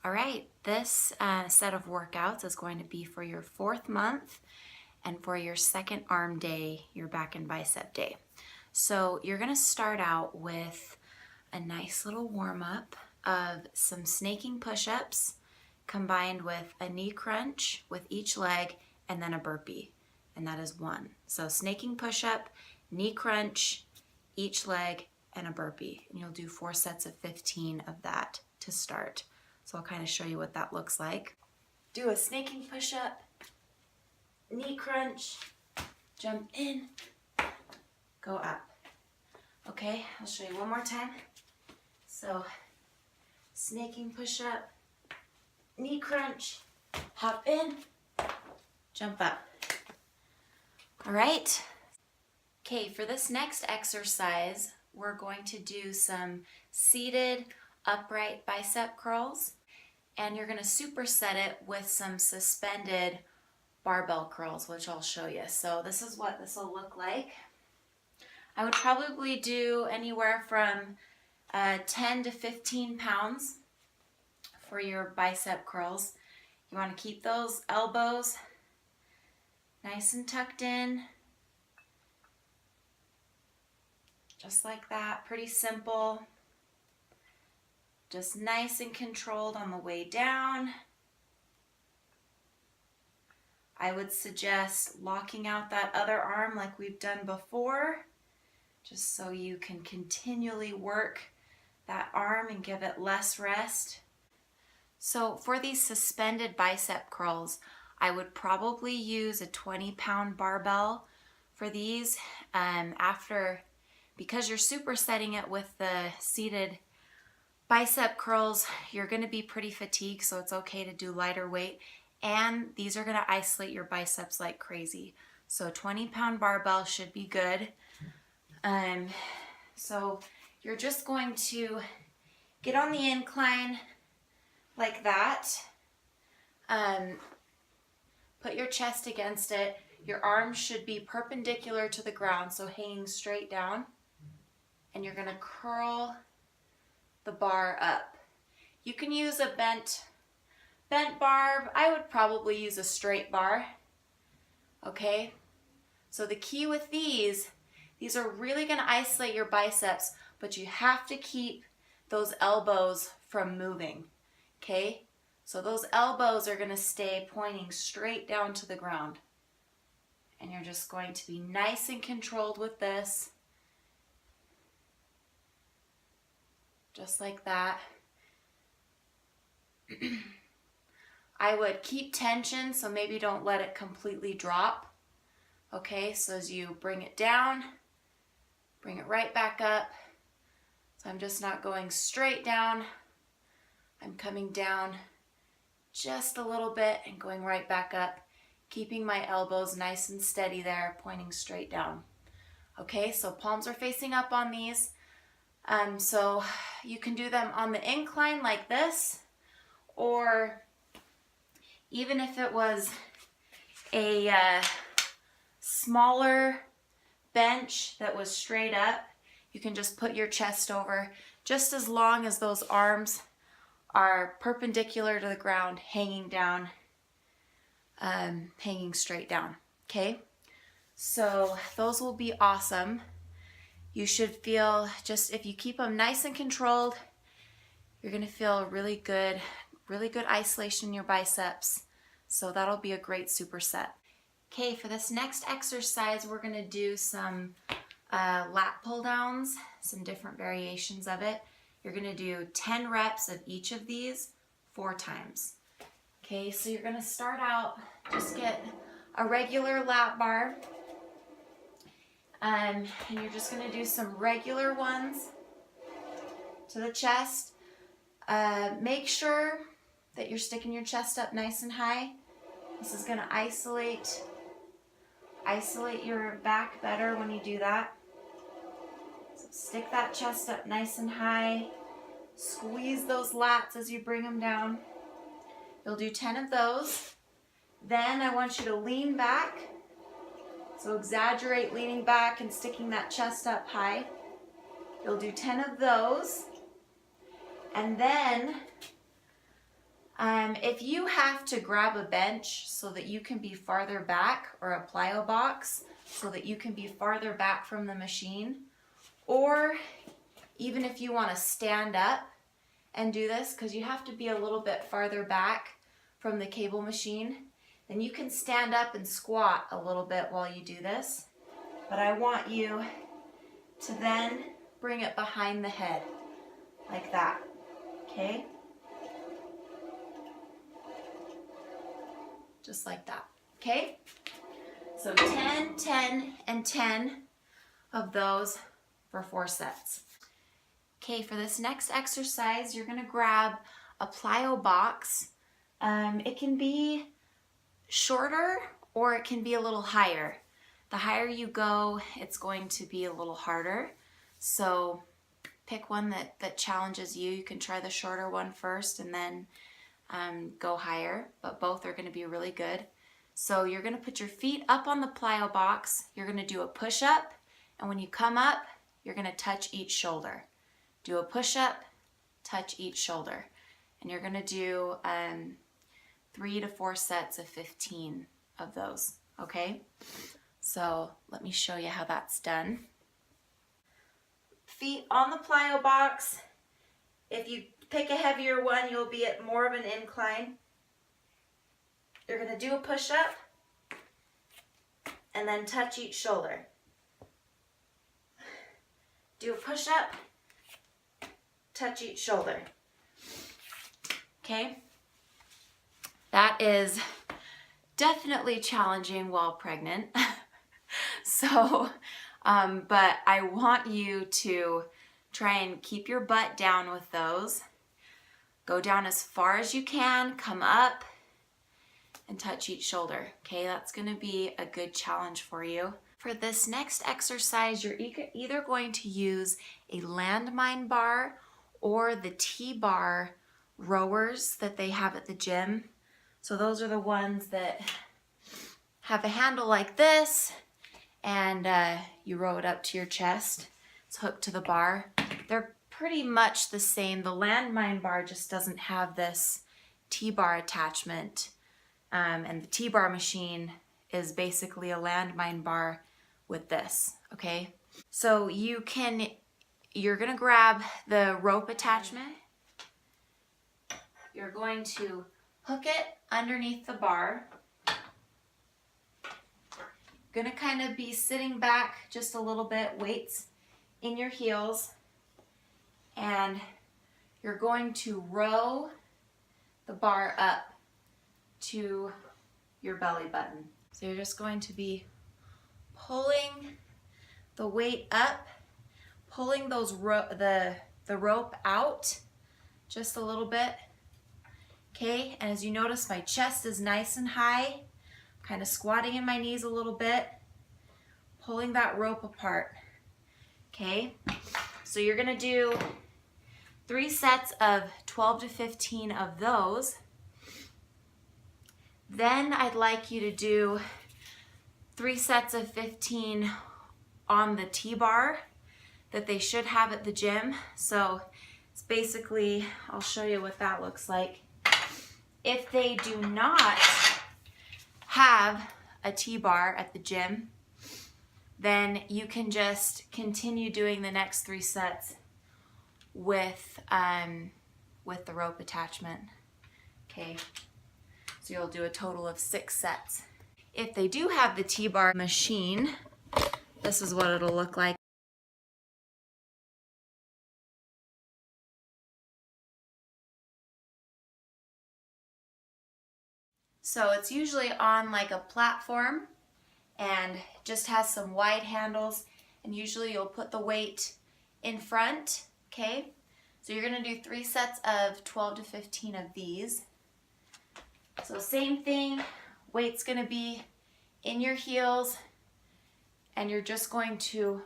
All right, this set of workouts is going to be for your 4th month and for your 2nd arm day, your back and bicep day. So you're gonna start out with a nice little warm-up of some snaking push-ups combined with a knee crunch with each leg and then a burpee, and that is 1. So snaking push-up, knee crunch, each leg, and a burpee. And you'll do 4 sets of 15 of that to start. So I'll kind of show you what that looks like. Do a snaking push-up, knee crunch, jump in, go up. Okay, I'll show you one more time. So, snaking push-up, knee crunch, hop in, jump up. All right. Okay, for this next exercise, we're going to do some seated upright bicep curls, and you're going to superset it with some suspended barbell curls, which I'll show you. So this is what this will look like. I would probably do anywhere from 10 to 15 pounds for your bicep curls. You want to keep those elbows nice and tucked in, just like that. Pretty simple. Just nice and controlled on the way down. I would suggest locking out that other arm like we've done before, just so you can continually work that arm and give it less rest. So for these suspended bicep curls, I would probably use a 20-pound barbell for these. Because you're supersetting it with the seated bicep curls, you're going to be pretty fatigued, so it's okay to do lighter weight. And these are going to isolate your biceps like crazy. So 20-pound barbell should be good. So you're just going to get on the incline like that. Put your chest against it. Your arms should be perpendicular to the ground, so hanging straight down. And you're going to curl the bar up. You can use a bent bar. I would probably use a straight bar. Okay? So the key with these are really going to isolate your biceps, but you have to keep those elbows from moving. Okay? So those elbows are going to stay pointing straight down to the ground. And you're just going to be nice and controlled with this. Just like that. I would keep tension, so maybe don't let it completely drop. Okay, so as you bring it down, bring it right back up. So I'm just not going straight down. I'm coming down just a little bit and going right back up, keeping my elbows nice and steady there, pointing straight down. Okay, so palms are facing up on these. So you can do them on the incline like this, or even if it was a smaller bench that was straight up, you can just put your chest over, just as long as those arms are perpendicular to the ground, hanging down, hanging straight down. Okay, so those will be awesome. You should feel, just if you keep them nice and controlled, you're going to feel really good isolation in your biceps. So that'll be a great superset. Okay, for this next exercise, we're going to do some lat pull downs, some different variations of it. You're going to do 10 reps of each of these 4 times. Okay, so you're going to start out, just get a regular lat bar. And you're just going to do some regular ones to the chest. Make sure that you're sticking your chest up nice and high. This is going to isolate your back better when you do that. So stick that chest up nice and high. Squeeze those lats as you bring them down. You'll do 10 of those. Then I want you to lean back. So exaggerate leaning back and sticking that chest up high. You'll do 10 of those. And then If you have to grab a bench so that you can be farther back, or a plyo box so that you can be farther back from the machine, or even if you want to stand up and do this, because you have to be a little bit farther back from the cable machine, then you can stand up and squat a little bit while you do this. But I want you to then bring it behind the head, like that, okay? Just like that, okay? So 10, 10, and 10 of those for 4 sets. Okay, for this next exercise, you're gonna grab a plyo box. It can be shorter or it can be a little higher. The higher you go, it's going to be a little harder. So pick one that challenges you. You can try the shorter one first and then go higher, but both are gonna be really good. So you're gonna put your feet up on the plyo box, you're gonna do a push-up, and when you come up, you're gonna touch each shoulder. Do a push-up, touch each shoulder. And you're gonna do 3 to 4 sets of 15 of those, okay? So let me show you how that's done. Feet on the plyo box. If you pick a heavier one, you'll be at more of an incline. You're gonna do a push-up and then touch each shoulder. Do a push-up, touch each shoulder. Okay? That is definitely challenging while pregnant. So, but I want you to try and keep your butt down with those. Go down as far as you can, come up, and touch each shoulder. Okay, that's gonna be a good challenge for you. For this next exercise, you're either going to use a landmine bar or the T-bar rowers that they have at the gym. So those are the ones that have a handle like this, and you row it up to your chest. It's hooked to the bar. They're pretty much the same. The landmine bar just doesn't have this T-bar attachment. And the T-bar machine is basically a landmine bar with this, okay? So you're gonna grab the rope attachment. You're going to hook it underneath the bar. Gonna kind of be sitting back just a little bit, weights in your heels, and you're going to row the bar up to your belly button. So you're just going to be pulling the weight up, pulling those the rope out just a little bit. Okay, and as you notice, my chest is nice and high, kind of squatting in my knees a little bit, pulling that rope apart. Okay, so you're gonna do 3 sets of 12 to 15 of those. Then I'd like you to do 3 sets of 15 on the T-bar that they should have at the gym. So it's basically, I'll show you what that looks like. If they do not have a T-bar at the gym, then you can just continue doing the next 3 sets with the rope attachment. Okay. So you'll do a total of 6 sets. If they do have the T-bar machine, this is what it'll look like. So it's usually on like a platform and just has some wide handles, and usually you'll put the weight in front, okay? So you're gonna do 3 sets of 12 to 15 of these. So same thing, weight's gonna be in your heels, and you're just going to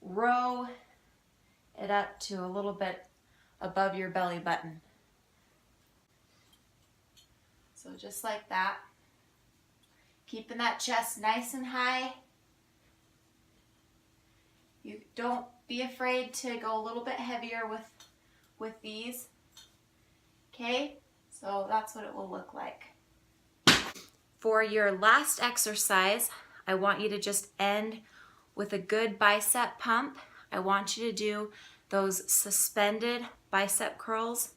row it up to a little bit above your belly button. So just like that, keeping that chest nice and high. You don't be afraid to go a little bit heavier with these. Okay, so So that's what it will look like. For your last exercise, I want you to just end with a good bicep pump. I want you to do those suspended bicep curls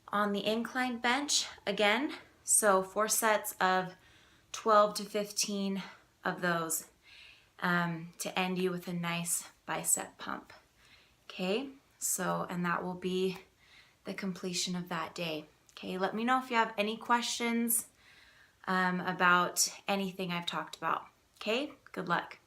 on the incline bench again. So 4 sets of 12 to 15 of those to end you with a nice bicep pump. Okay, so, and that will be the completion of that day. Okay, let me know if you have any questions about anything I've talked about. Okay, good luck.